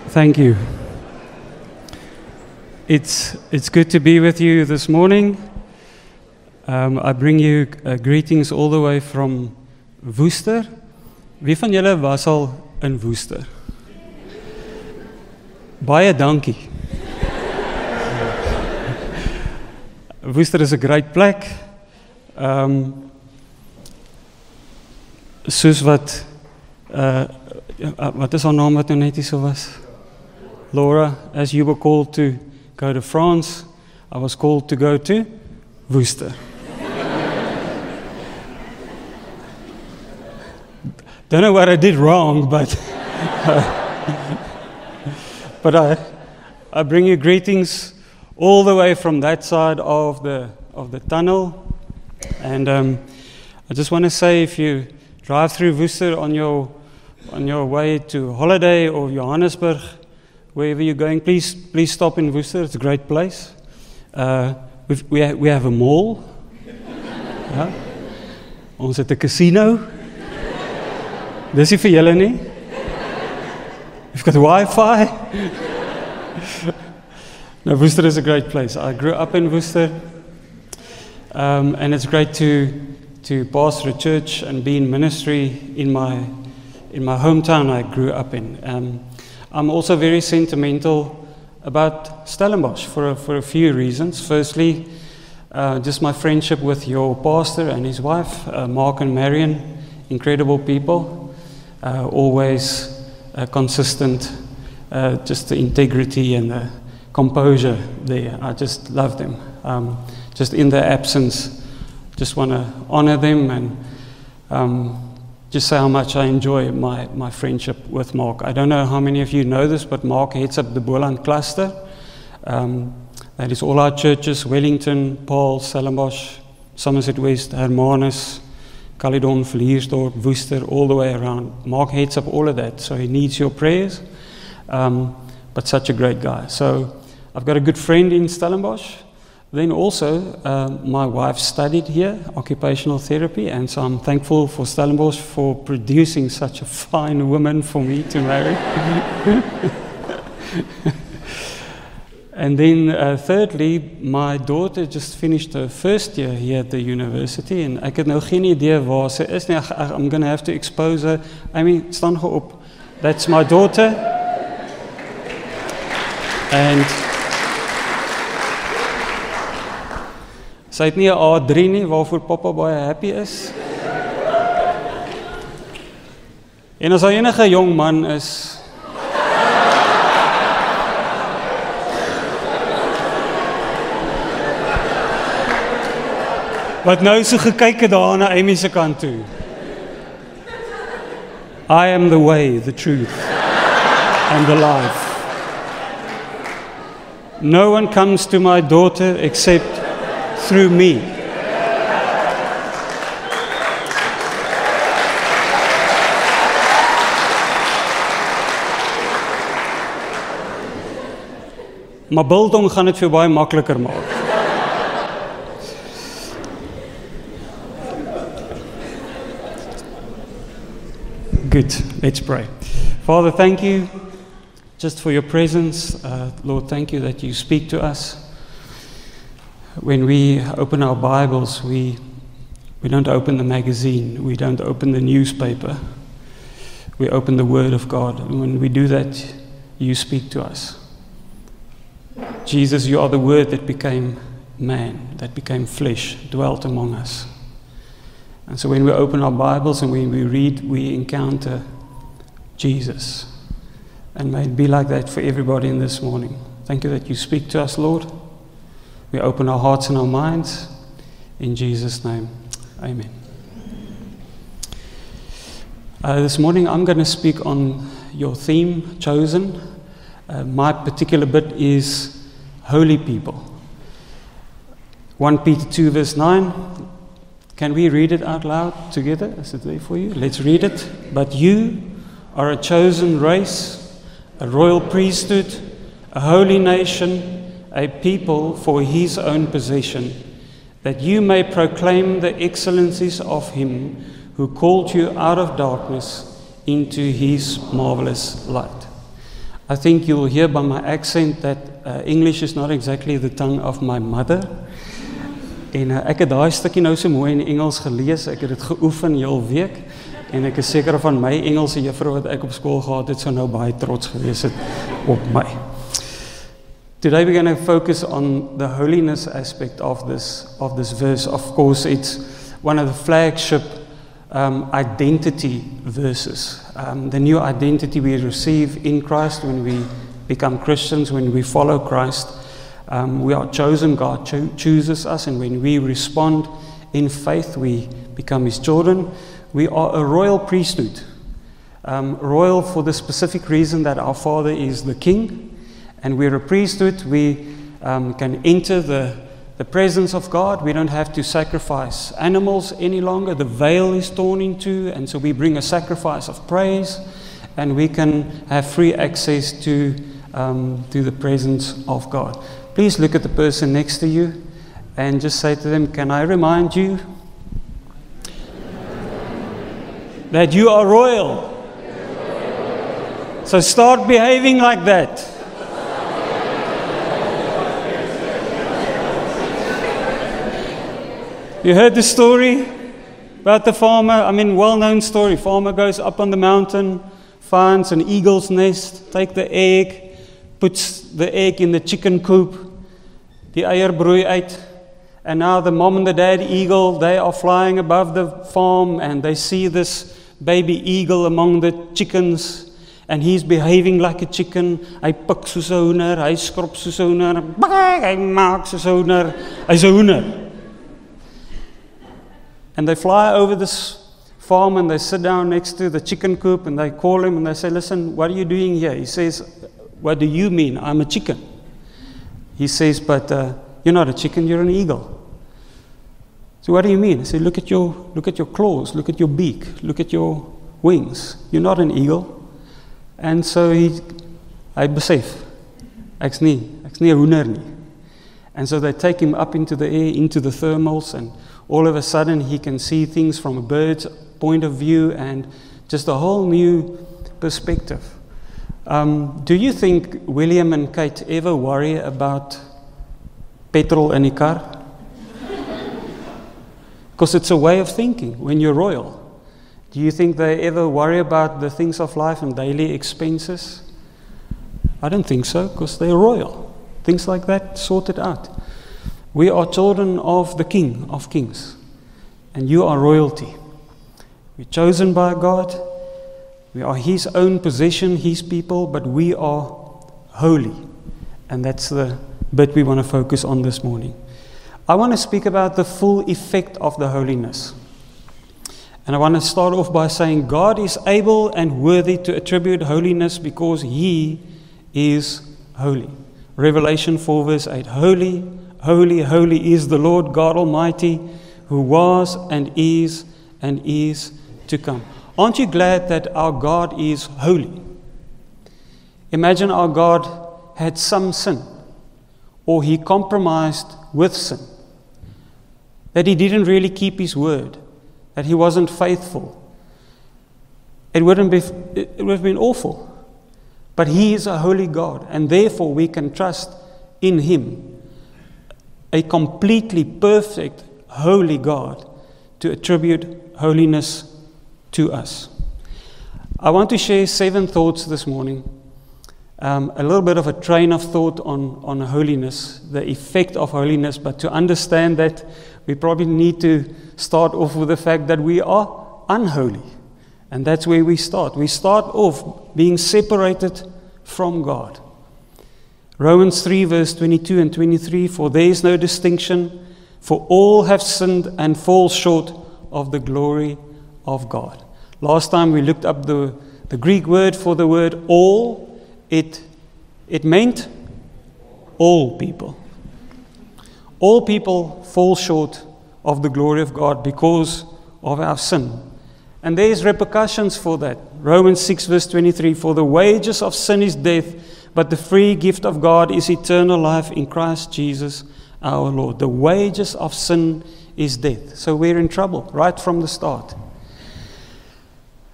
Thank you. It's good to be with you this morning. I bring you greetings all the way from Worcester. Wie van julle was al in Worcester? Baie dankie. Worcester is 'n great plek. Soos wat is haar naam wat nou net hier so was? Laura, as you were called to go to France, I was called to go to Worcester. Don't know what I did wrong, but I bring you greetings all the way from that side of the tunnel. And I just want to say, if you drive through Worcester on your way to holiday or Johannesburg, wherever you're going, please stop in Worcester. It's a great place. We have a mall. Ja. Ons het 'n casino. Dis nie vir julle nie. We've got Wi-Fi. No, Worcester is a great place. I grew up in Worcester, and it's great to pastor a church and be in ministry in my hometown I grew up in. I'm also very sentimental about Stellenbosch for a few reasons. Firstly, just my friendship with your pastor and his wife, Mark and Marion, incredible people, always consistent, just the integrity and the composure there. I just love them. Just in their absence, just want to honor them and just say how much I enjoy my friendship with Mark. I don't know how many of you know this, but Mark heads up the Boland cluster. That is all our churches: Wellington, Paul, Stellenbosch, Somerset West, Hermanus, Caledon, Vliersdorp, Worcester, all the way around. Mark heads up all of that, so he needs your prayers. But such a great guy. So I've got a good friend in Stellenbosch. Then also, my wife studied here, occupational therapy, and so I'm thankful for Stellenbosch for producing such a fine woman for me to marry. And then thirdly, my daughter just finished her first year here at the university, and ek het nou geen idee waar sy is nie. I'm going to have to expose her. I mean, staan gou op. That's my daughter. And sy het nie 'n A3 nie, waarvoor pappa baie happy is. En as hy enige jong man is, wat nou so gekyk het daar na Amy se kant toe. I am the way, the truth, and the life. No one comes to my daughter except through me. Maar biltong gaan dit vir baie makliker maak. Good, let's pray. Father, thank you just for your presence. Lord, thank you that you speak to us. When we open our Bibles, we don't open the magazine, we don't open the newspaper, we open the Word of God. And when we do that, you speak to us. Jesus, you are the Word that became man, that became flesh, dwelt among us. And so when we open our Bibles and when we read, we encounter Jesus. And may it be like that for everybody in this morning. Thank you that you speak to us, Lord. We open our hearts and our minds. In Jesus' name, amen. This morning I'm going to speak on your theme, Chosen. My particular bit is Holy People. 1 Peter 2 verse 9. Can we read it out loud together? Is it there for you? Let's read it. But you are a chosen race, a royal priesthood, a holy nation, a people for his own possession, that you may proclaim the excellencies of him who called you out of darkness into his marvelous light. I think you'll hear by my accent that English is not exactly the tongue of my mother. En ek het daai stukkie nou so mooi in Engels gelees, ek het dit geoefen heel week, en ek is seker van my Engelse juffrou wat ek op skool gehad het, sou nou baie trots gewees het op my. Today we're going to focus on the holiness aspect of this verse. Of course, it's one of the flagship identity verses. The new identity we receive in Christ when we become Christians, when we follow Christ. We are chosen, God chooses us, and when we respond in faith, we become His children. We are a royal priesthood. Royal for the specific reason that our Father is the King, and we're a priesthood. We can enter the presence of God. We don't have to sacrifice animals any longer. The veil is torn in two, and so we bring a sacrifice of praise, and we can have free access to the presence of God. Please look at the person next to you and just say to them, can I remind you that you are royal? So start behaving like that. You heard the story about the farmer? I mean, well-known story. Farmer goes up on the mountain, finds an eagle's nest, take the egg, puts the egg in the chicken coop, die eier broei uit, and now the mom and the dad eagle, they are flying above the farm, and they see this baby eagle among the chickens, and he's behaving like a chicken. Hy pik soos 'n hoender, hy skrop soos 'n hoender, hy maak soos 'n hoender, hy's 'n hoender. And they fly over this farm and they sit down next to the chicken coop and they call him and they say, listen, what are you doing here? He says, what do you mean? I'm a chicken. He says, but you're not a chicken, you're an eagle. So what do you mean? I say, look at your claws, look at your beak, look at your wings. You're not an eagle. And so hy besef, ek's nie 'n hoender nie. And so they take him up into the air, into the thermals, and all of a sudden he can see things from a bird's point of view and just a whole new perspective. Do you think William and Kate ever worry about petrol in die kar? Because it's a way of thinking when you're royal. Do you think they ever worry about the things of life and daily expenses? I don't think so, because they're royal. Things like that sorted out. We are children of the King of Kings, and you are royalty. We're chosen by God. We are His own possession, His people, but we are holy. And that's the bit we want to focus on this morning. I want to speak about the full effect of the holiness. And I want to start off by saying God is able and worthy to attribute holiness because He is holy. Revelation 4 verse 8. Holy, holy, holy is the Lord God Almighty, who was and is to come. Aren't you glad that our God is holy? Imagine our God had some sin, or He compromised with sin, that He didn't really keep His word, that He wasn't faithful. It would have been awful. But He is a holy God, and therefore we can trust in Him, a completely perfect, holy God, to attribute holiness to us. I want to share 7 thoughts this morning, a little bit of a train of thought on holiness, the effect of holiness, but to understand that we probably need to start off with the fact that we are unholy. And that's where we start. We start off being separated from God. Romans 3 verse 22 and 23, for there is no distinction, for all have sinned and fall short of the glory of God. Last time we looked up the Greek word for the word all. It meant all people. All people fall short of the glory of God because of our sin. And there is repercussions for that. Romans 6 verse 23, for the wages of sin is death, but the free gift of God is eternal life in Christ Jesus our Lord. The wages of sin is death. So we're in trouble right from the start.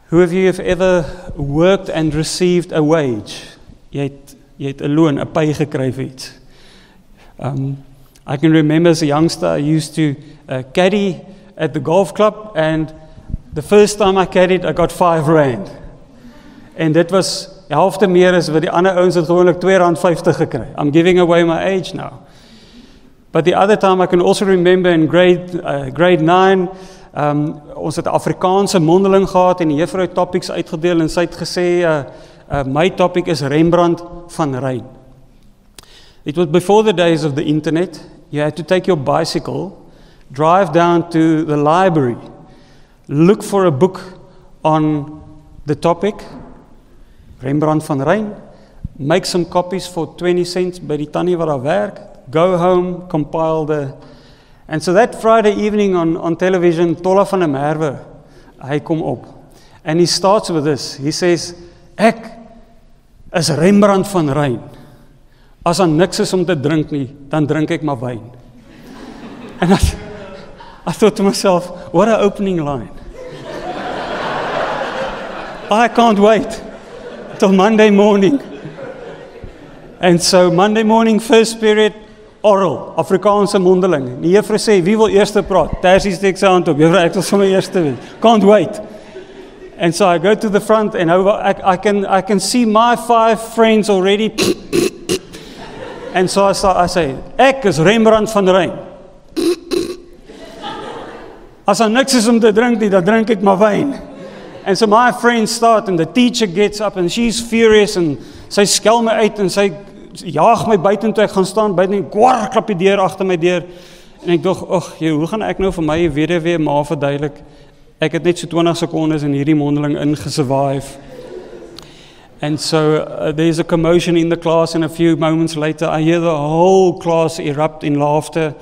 Who of you have ever worked and received a wage jy het 'n loon, 'n pay gekry vir iets. I can remember as a youngster, I used to caddy at the golf club, and the first time I caddied, I got R5. En dit was die helfte meer as wat die ander ouens het gewoonlik R2.50 gekry. I'm giving away my age now. But the other time I can also remember in grade 9, ons het 'n Afrikaanse mondeling gehad en die juffrou het topics uitgedeel en sy het gesê, my topic is Rembrandt van Rijn. It was before the days of the internet. You had to take your bicycle, drive down to the library, look for a book on the topic, Rembrandt van Rijn, make some copies for 20 cents by die tannie wat daar werk, go home, compile the... And so that Friday evening on television, Tolla van der Merwe, hy kom op. And he starts with this. He says, ek is Rembrandt van Rijn. As daar niks is om te drink nie, dan drink ek maar wyn. And I thought to myself, what an opening line. I can't wait till Monday morning. And so Monday morning, first period, oral, Afrikaanse mondeling. Die juffrou sê, wie wil eerste praat? Tersie steek sy hand op. Juffrou, ek wil sommer eerste wees. Can't wait. And so I go to the front and I can see my 5 friends already. And so I say, ek is Rembrandt van Rijn. As daar niks is om te drink nie, dan drink ek maar wyn. And so my friends start and the teacher gets up and she's furious and sy skel my uit en sy jaag my buiten toe ek gaan staan buiten en kwar klap die deur agter my deur. En ek dink, hoe gaan ek nou vir my weer maar verduidelik? Ek het net so 20 sekondes in hierdie mondeling ingesurvive. And so there's a commotion in the class and a few moments later I hear the whole class erupt in laughter.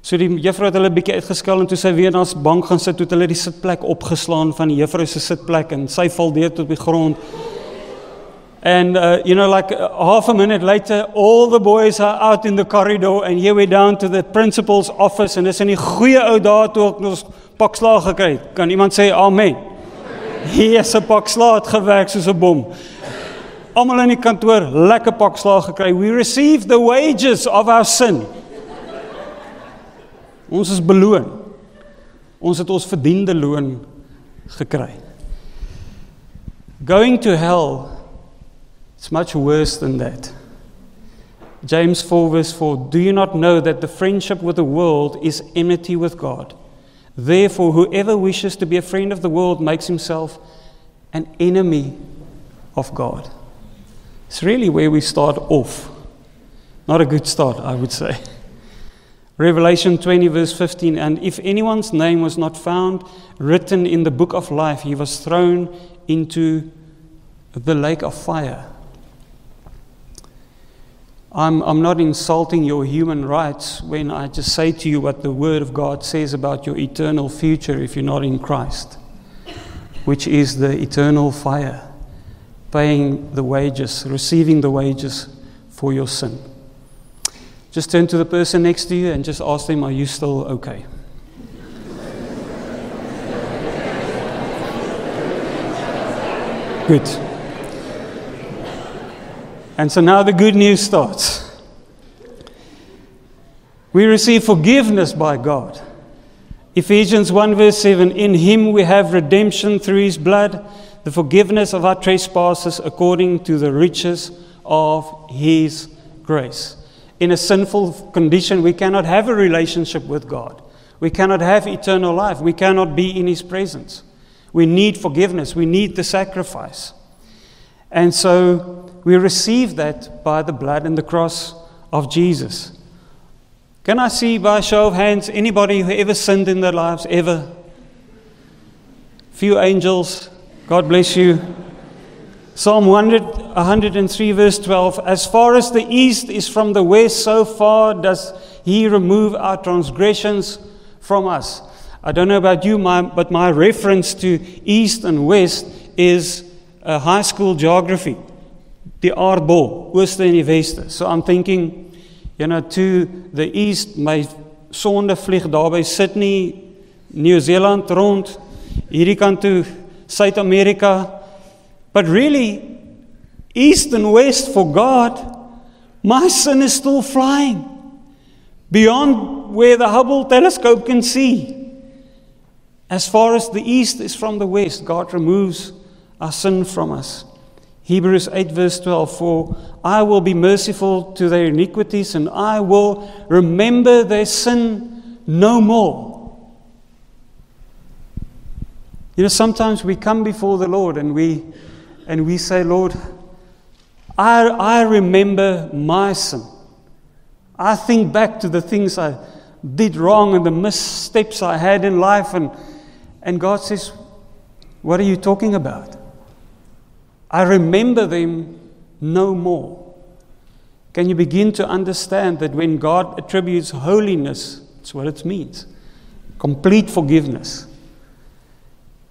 So die juffrou het hulle 'n bietjie uitgeskel en toe sy weer na die bank gaan sit, toe het hulle die sitplek opgeslaan van die juffrou se sitplek en sy val deur tot die grond. And like half a minute later, all the boys are out in the corridor and here we're down to the principal's office and dis in die goeie ou dae toe ek ons pak slaag gekry het. Kan iemand sê amen? Hier is 'n pak slaag het gewerk soos 'n bom. Almal in die kantoor lekker pak slaag gekry. We receive the wages of our sin. Ons is beloon. Ons het ons verdiende loon gekry. Going to hell, it's much worse than that. James 4 verse 4, do you not know that the friendship with the world is enmity with God? Therefore, whoever wishes to be a friend of the world makes himself an enemy of God. It's really where we start off. Not a good start, I would say. Revelation 20 verse 15, and if anyone's name was not found written in the book of life, he was thrown into the lake of fire. I'm not insulting your human rights when I just say to you what the Word of God says about your eternal future if you're not in Christ, which is the eternal fire, paying the wages, receiving the wages for your sin. Just turn to the person next to you and just ask them, are you still okay? Good. And so now the good news starts. We receive forgiveness by God. Ephesians 1 verse 7, in Him we have redemption through His blood, the forgiveness of our trespasses according to the riches of His grace. In a sinful condition, we cannot have a relationship with God. We cannot have eternal life. We cannot be in His presence. We need forgiveness. We need the sacrifice. And so we receive that by the blood and the cross of Jesus. Can I see by a show of hands anybody who ever sinned in their lives, ever? Few angels, God bless you. Psalm 103 verse 12, as far as the east is from the west, so far does He remove our transgressions from us. I don't know about you, but my reference to east and west is high school geography. Die aardbol, ooste en die weste. So I'm thinking, to the east, my sonde vlieg daar by Sydney, New Zealand rond, hierdie kant toe, Suid-Amerika. But really, east and west for God, my sin is still flying beyond where the Hubble telescope can see. As far as the east is from the west, God removes our sin from us. Hebrews 8 verse 12, for I will be merciful to their iniquities, and I will remember their sin no more. You know, sometimes we come before the Lord and we say, Lord, I remember my sin. I think back to the things I did wrong and the missteps I had in life, and God says, what are you talking about? I remember them no more. Can you begin to understand that when God attributes holiness, that's what it means. Complete forgiveness.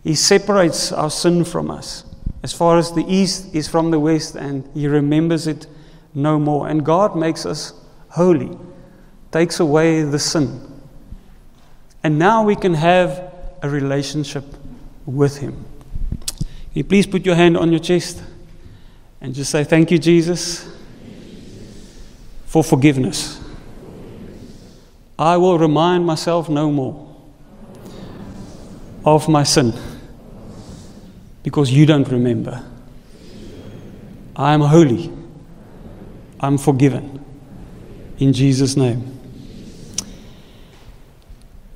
He separates our sin from us. As far as the east is from the west, and He remembers it no more. And God makes us holy, takes away the sin. And now we can have a relationship with Him. Can you please put your hand on your chest and just say, thank you, Jesus, for forgiveness. I will remind myself no more of my sin, because you don't remember. I am holy. I'm forgiven. In Jesus' name.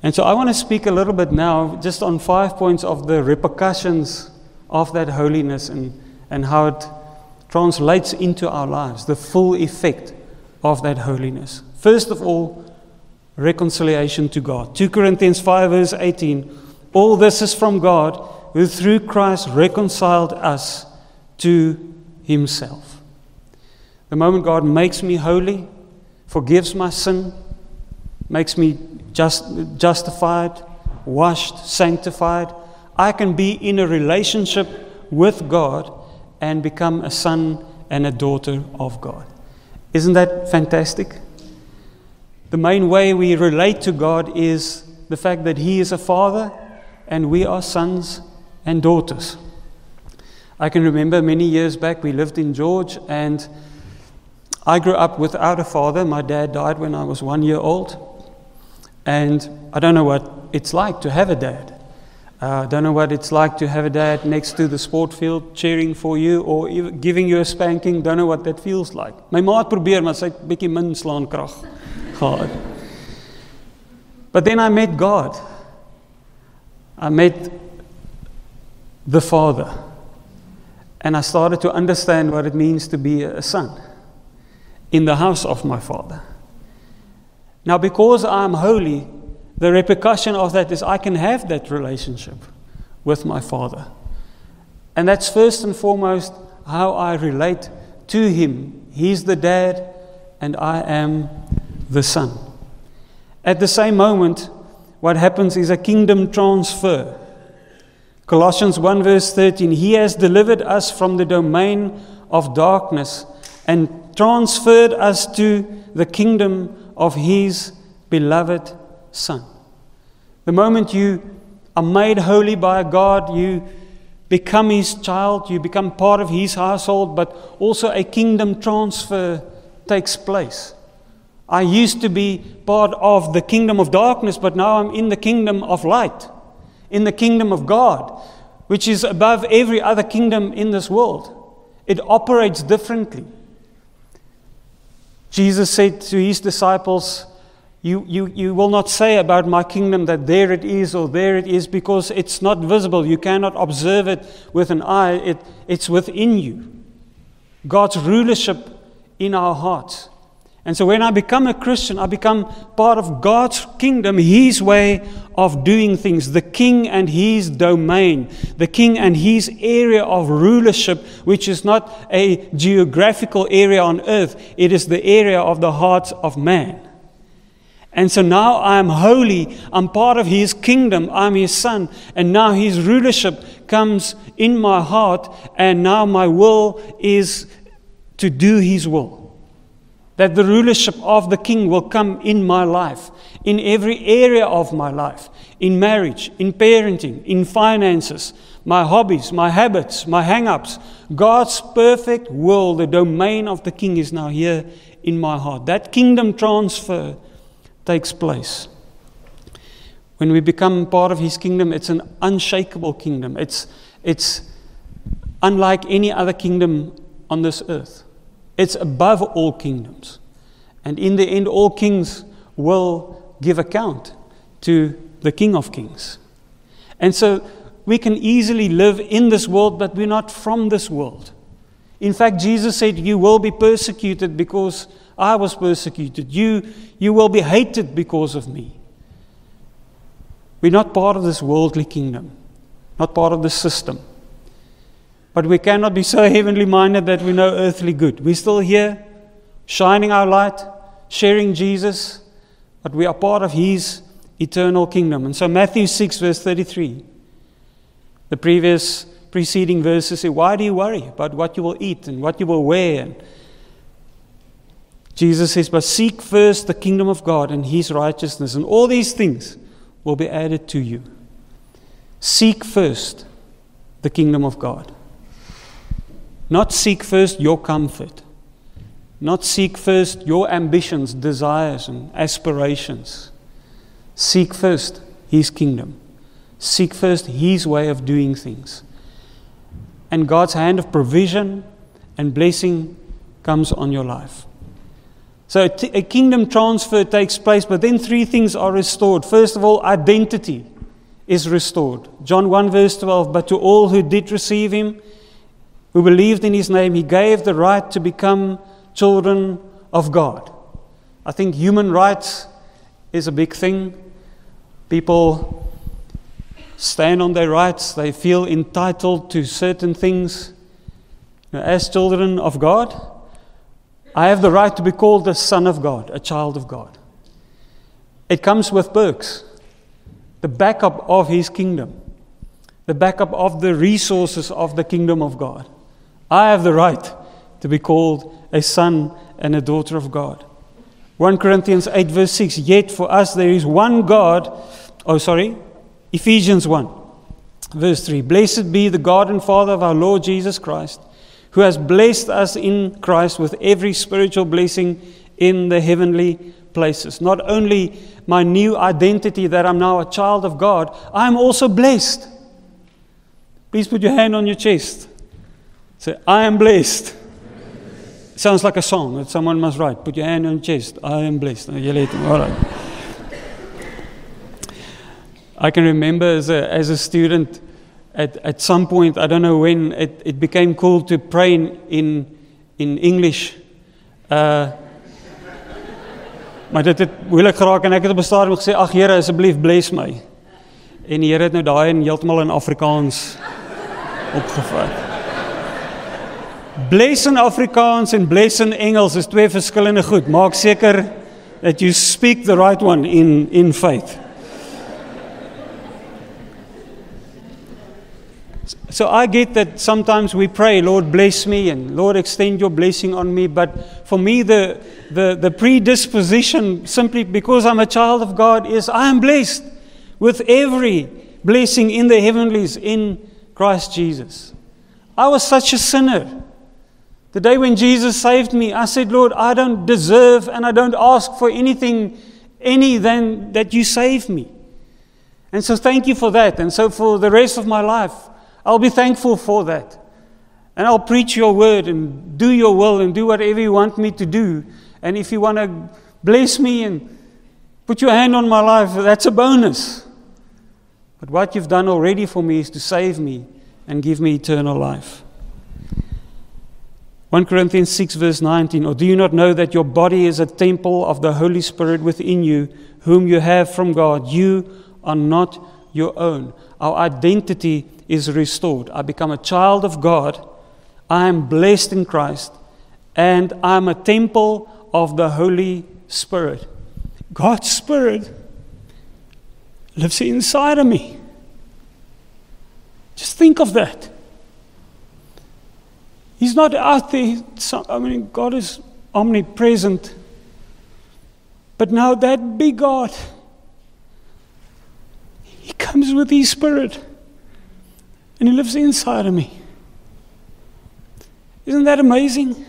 And so I want to speak a little bit now just on 5 points of the repercussions of that holiness and how it translates into our lives, the full effect of that holiness. First of all, reconciliation to God. 2 Corinthians 5 verse 18, all this is from God, who through Christ reconciled us to Himself. The moment God makes me holy, forgives my sin, makes me justified, washed, sanctified, I can be in a relationship with God and become a son and a daughter of God. Isn't that fantastic? The main way we relate to God is the fact that He is a father and we are sons and daughters. I can remember many years back we lived in George, and I grew up without a father. My dad died when I was 1 year old, and I don't know what it's like to have a dad. I don't know what it's like to have a dad next to the sport field cheering for you or even giving you a spanking. Don't know what that feels like. My ma het probeer, maar sy het bietjie min slaankrag gehad. But then I met God. I met the Father. And I started to understand what it means to be a son in the house of my Father. Now, because I'm holy, the repercussion of that is I can have that relationship with my Father. And that's first and foremost how I relate to Him. He's the dad and I am the son. At the same moment, what happens is a kingdom transfer. Colossians 1 verse 13, He has delivered us from the domain of darkness and transferred us to the kingdom of His beloved Son. The moment you are made holy by God, you become His child, you become part of His household, but also a kingdom transfer takes place. I used to be part of the kingdom of darkness, but now I'm in the kingdom of light, in the kingdom of God, which is above every other kingdom in this world. It operates differently. Jesus said to His disciples, You will not say about my kingdom that there it is or there it is, because it's not visible. You cannot observe it with an eye. It's within you. God's rulership in our hearts. And so when I become a Christian, I become part of God's kingdom, His way of doing things, the King and His domain, the King and His area of rulership, which is not a geographical area on earth. It is the area of the heart of man. And so now I am holy, I'm part of His kingdom, I'm His son, and now His rulership comes in my heart, and now my will is to do His will. That the rulership of the King will come in my life, in every area of my life, in marriage, in parenting, in finances, my hobbies, my habits, my hang-ups. God's perfect will, the domain of the King, is now here in my heart. That kingdom transfer takes place. When we become part of His kingdom, it's an unshakable kingdom. It's unlike any other kingdom on this earth. It's above all kingdoms. And in the end, all kings will give account to the King of Kings. And so we can easily live in this world, but we're not from this world. In fact, Jesus said, you will be persecuted because I was persecuted. You will be hated because of me. We're not part of this worldly kingdom, not part of this system. But we cannot be so heavenly minded that we know earthly good. We're still here, shining our light, sharing Jesus, but we are part of His eternal kingdom. And so Matthew 6 verse 33, the preceding verses say, why do you worry about what you will eat and what you will wear? And Jesus says, but seek first the kingdom of God and His righteousness, and all these things will be added to you. Seek first the kingdom of God. Not seek first your comfort. Not seek first your ambitions, desires, and aspirations. Seek first His kingdom. Seek first His way of doing things. And God's hand of provision and blessing comes on your life. So a kingdom transfer takes place, but then three things are restored. First of all, identity is restored. John 1 verse 12, but to all who did receive Him, who believed in His name, He gave the right to become children of God. I think human rights is a big thing. People stand on their rights. They feel entitled to certain things. As children of God, I have the right to be called a son of God, a child of God. It comes with perks. The backup of His kingdom. The backup of the resources of the kingdom of God. I have the right to be called a son and a daughter of God. 1 Corinthians 8 verse 6, yet for us there is one God. Ephesians 1 verse 3, blessed be the God and Father of our Lord Jesus Christ, who has blessed us in Christ with every spiritual blessing in the heavenly places. Not only my new identity that I'm now a child of God, I'm also blessed. Please put your hand on your chest. Say, I am blessed. Sounds like a song that someone must write. Put your hand on your chest. I am blessed. All right. I can remember as a student, at some point, I don't know when, it became cool to pray in English. Maar dit het moeilik geraak en ek het op 'n stadium gesê, ag Here, asseblief bless my. En die Here het nou daai en heeltemal in Afrikaans opgevat. Bless in Afrikaans en bless in Engels is twee verskillende goed. Maak seker that you speak the right one in faith. So I get that sometimes we pray, Lord bless me and Lord extend your blessing on me. But for me the predisposition, simply because I'm a child of God, is I am blessed with every blessing in the heavenlies in Christ Jesus. I was such a sinner. The day when Jesus saved me, I said, Lord, I don't deserve and I don't ask for anything than that you saved me. And so thank you for that. And so for the rest of my life, I'll be thankful for that. And I'll preach your word and do your will and do whatever you want me to do. And if you want to bless me and put your hand on my life, that's a bonus. But what you've done already for me is to save me and give me eternal life. 1 Corinthians 6 verse 19, or do you not know that your body is a temple of the Holy Spirit within you, whom you have from God? You are not your own. Our identity is restored. I become a child of God. I am blessed in Christ. And I'm a temple of the Holy Spirit. God's Spirit lives inside of me. Just think of that. He's not out there. God is omnipresent. But now that big God, He comes with His Spirit. And He lives inside of me. Isn't that amazing?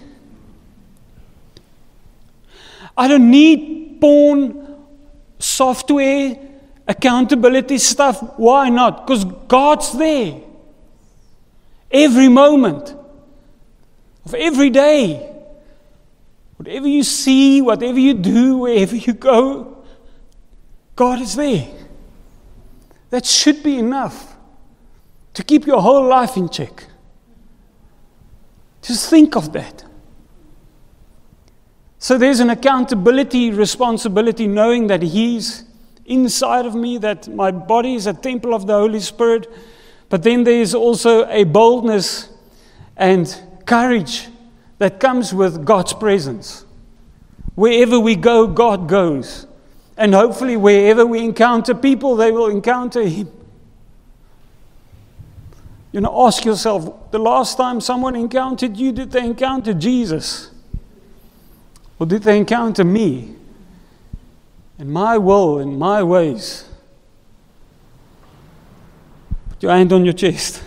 I don't need porn, software, accountability stuff. Why not? Because God's there. Every moment of every day. Whatever you see, whatever you do, wherever you go, God is there. That should be enough to keep your whole life in check. Just think of that. So there's an accountability, responsibility, knowing that He's inside of me, that my body is a temple of the Holy Spirit. But then there's also a boldness and courage that comes with God's presence. Wherever we go, God goes. And hopefully wherever we encounter people, they will encounter Him. You know, ask yourself, the last time someone encountered you, did they encounter Jesus? Or did they encounter me? And my will and my ways? Put your hand on your chest.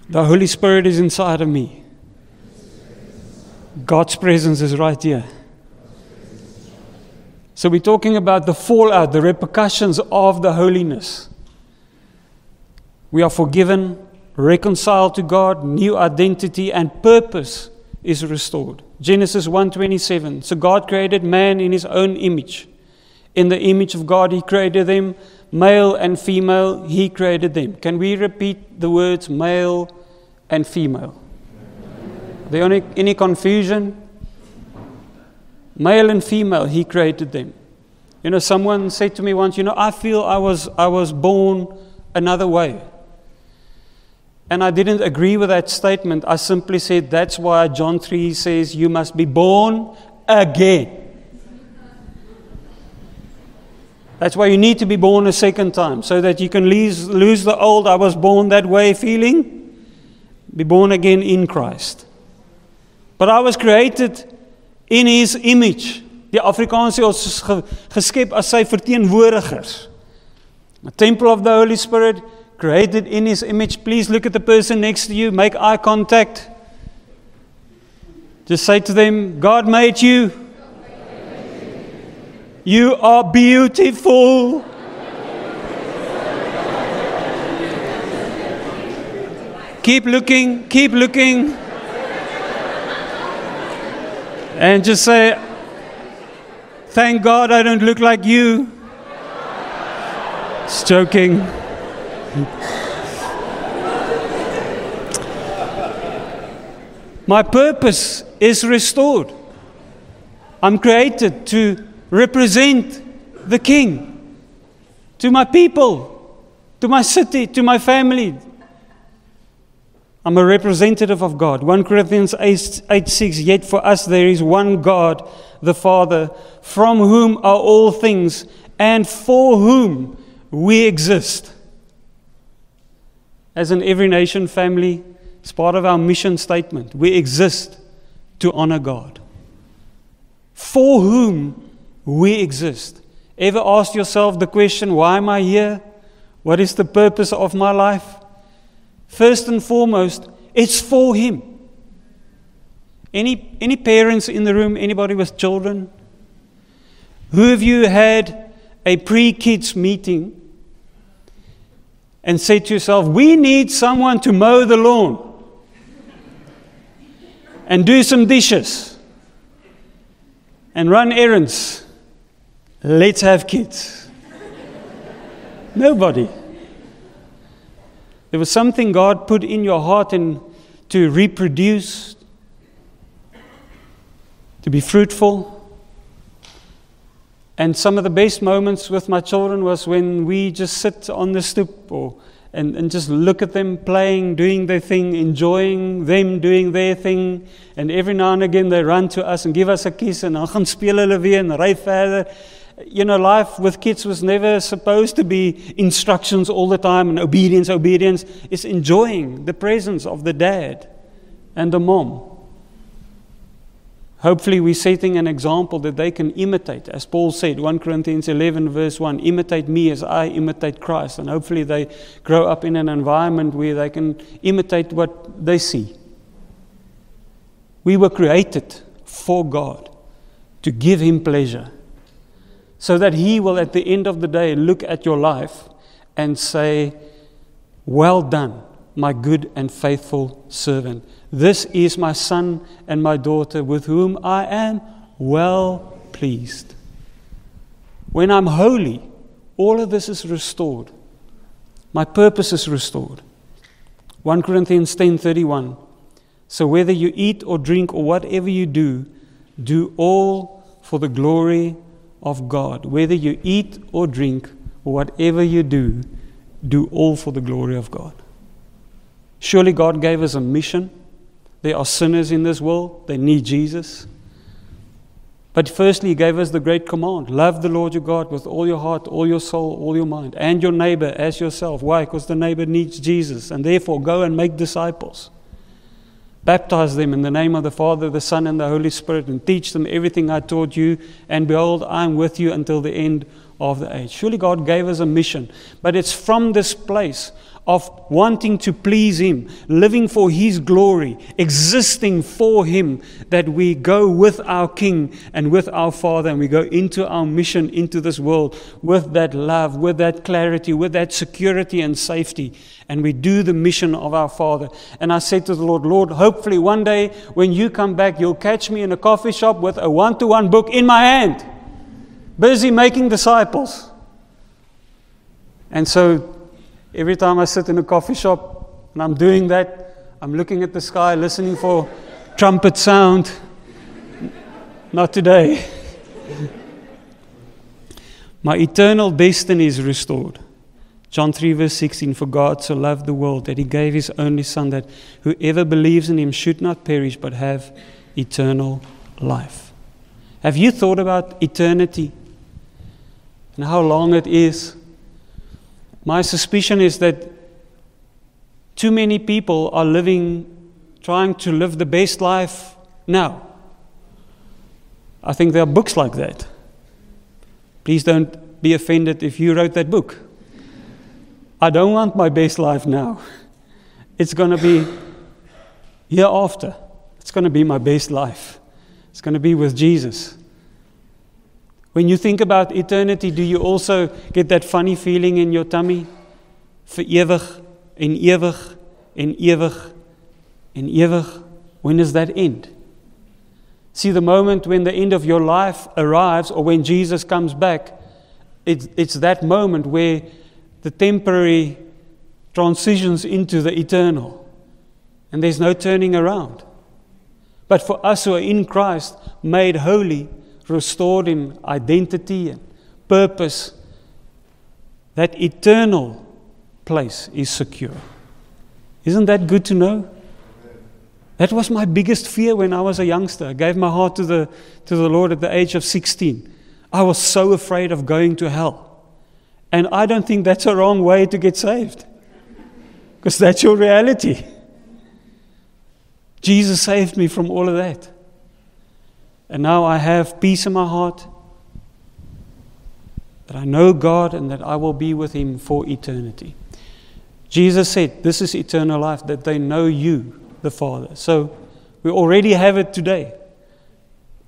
The Holy Spirit is inside of me. God's presence is right here. So we're talking about the fallout, the repercussions of the holiness. We are forgiven, reconciled to God, new identity and purpose is restored. Genesis 1:27. So God created man in His own image. In the image of God He created them, male and female He created them. Can we repeat the words male and female? Are there any confusion? Male and female, He created them. You know, someone said to me once, I feel I was born another way. And I didn't agree with that statement. I simply said, that's why John 3 says, you must be born again. That's why you need to be born a second time, so that you can lose the old, I was born that way feeling, be born again in Christ. But I was created in His image. Die Afrikaans sê ons is geskep as sy verteenwoordigers. A temple of the Holy Spirit, created in His image. Please look at the person next to you, make eye contact. Just say to them, God made you. You are beautiful. Keep looking, keep looking. And just say, thank God I don't look like you. Just joking. My purpose is restored. I'm created to represent the King to my people, to my city, to my family. I'm a representative of God. 1 Corinthians 8:6. Yet for us there is one God, the Father, from whom are all things, and for whom we exist. As an Every Nation family, it's part of our mission statement. We exist to honor God. For whom we exist. Ever asked yourself the question, why am I here? What is the purpose of my life? First and foremost, it's for Him. Any parents in the room? Anybody with children? Who of you had a pre-kids meeting and said to yourself, we need someone to mow the lawn and do some dishes and run errands? Let's have kids. Nobody. There was something God put in your heart and to reproduce, to be fruitful. And some of the best moments with my children was when we just sit on the stoop and just look at them playing, doing their thing, enjoying them doing their thing. And every now and again they run to us and give us a kiss and dan gaan speel hulle weer en ry verder. You know, life with kids was never supposed to be instructions all the time and obedience. It's enjoying the presence of the dad and the mom. Hopefully we're setting an example that they can imitate. As Paul said, 1 Corinthians 11 verse 1, imitate me as I imitate Christ. And hopefully they grow up in an environment where they can imitate what they see. We were created for God to give Him pleasure, so that He will at the end of the day look at your life and say, well done, my good and faithful servant. This is my son and my daughter with whom I am well pleased. When I'm holy, all of this is restored. My purpose is restored. 1 Corinthians 10:31. So whether you eat or drink or whatever you do, do all for the glory of God. Whether you eat or drink or whatever you do, do all for the glory of God. Surely God gave us a mission. There are sinners in this world. They need Jesus. But firstly, He gave us the great command. Love the Lord your God with all your heart, all your soul, all your mind, and your neighbor as yourself. Why? Because the neighbor needs Jesus. And therefore, go and make disciples. Baptize them in the name of the Father, the Son, and the Holy Spirit, and teach them everything I taught you. And behold, I am with you until the end of the age. Surely God gave us a mission. But it's from this place of wanting to please Him, living for His glory, existing for Him, that we go with our King and with our Father, and we go into our mission into this world with that love, with that clarity, with that security and safety, and we do the mission of our Father. And I said to the Lord, Lord, hopefully one day when you come back, you'll catch me in a coffee shop with a 1-to-1 book in my hand, busy making disciples. And so every time I sit in a coffee shop and I'm doing that, I'm looking at the sky, listening for trumpet sound. Not today. My eternal destiny is restored. John 3 verse 16, for God so loved the world that He gave His only Son, that whoever believes in Him should not perish but have eternal life. Have you thought about eternity and how long it is? My suspicion is that too many people are trying to live the best life now. I think there are books like that. Please don't be offended if you wrote that book. I don't want my best life now. It's going to be hereafter. It's going to be my best life. It's going to be with Jesus. When you think about eternity, do you also get that funny feeling in your tummy? Vir ewig en ewig en ewig en ewig. When does that end? See, the moment when the end of your life arrives, or when Jesus comes back, it's that moment where the temporary transitions into the eternal. And there's no turning around. But for us who are in Christ, made holy, restored in identity and purpose, that eternal place is secure. Isn't that good to know? That was my biggest fear when I was a youngster. I gave my heart to the Lord at the age of 16. I was so afraid of going to hell. And I don't think that's a wrong way to get saved, because that's your reality. Jesus saved me from all of that. And now I have peace in my heart, that I know God and that I will be with Him for eternity. Jesus said, this is eternal life, that they know you, the Father. So we already have it today.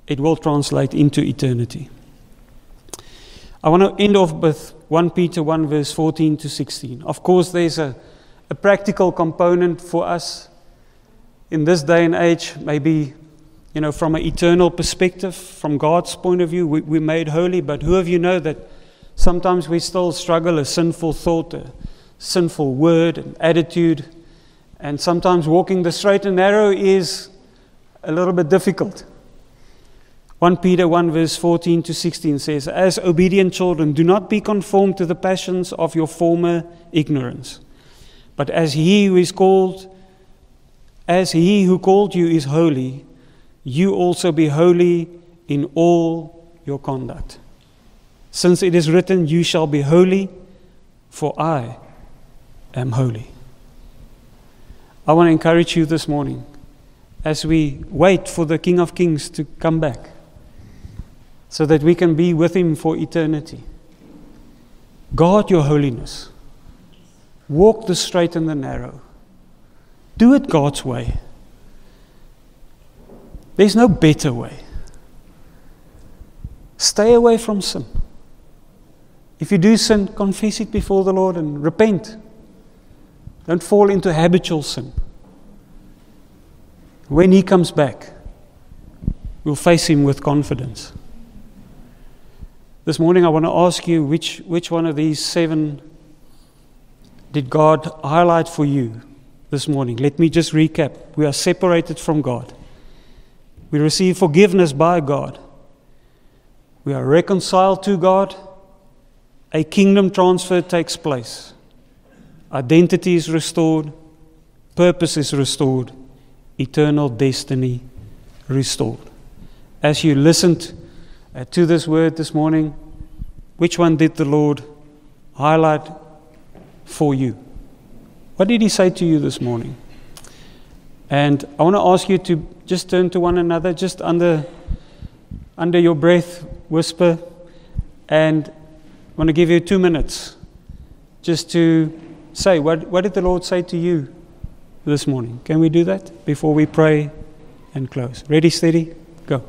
It will translate into eternity. I want to end off with 1 Peter 1 verse 14 to 16. Of course, there's a practical component for us in this day and age, maybe, from an eternal perspective, from God's point of view, we're made holy, but who of you know that sometimes we still struggle a sinful thought, a sinful word and attitude, and sometimes walking the straight and narrow is a little bit difficult. 1 Peter 1 verse 14 to 16 says, as obedient children, do not be conformed to the passions of your former ignorance, but as he who called you is holy, you also be holy in all your conduct. Since it is written, you shall be holy, for I am holy. I want to encourage you this morning. as we wait for the King of Kings to come back, so that we can be with Him for eternity. Guard your holiness. Walk the straight and the narrow. Do it God's way. There's no better way. Stay away from sin. If you do sin, confess it before the Lord and repent. Don't fall into habitual sin. When He comes back, we'll face Him with confidence. This morning I want to ask you, which one of these 7 did God highlight for you this morning? Let me just recap. We are separated from God. We receive forgiveness by God. We are reconciled to God. A kingdom transfer takes place. Identity is restored. Purpose is restored. Eternal destiny restored. As you listened to this word this morning, which one did the Lord highlight for you? What did He say to you this morning? And I want to ask you to just turn to one another, just under your breath, whisper, and I want to give you 2 minutes just to say, what did the Lord say to you this morning? Can we do that before we pray and close? Ready, steady, go.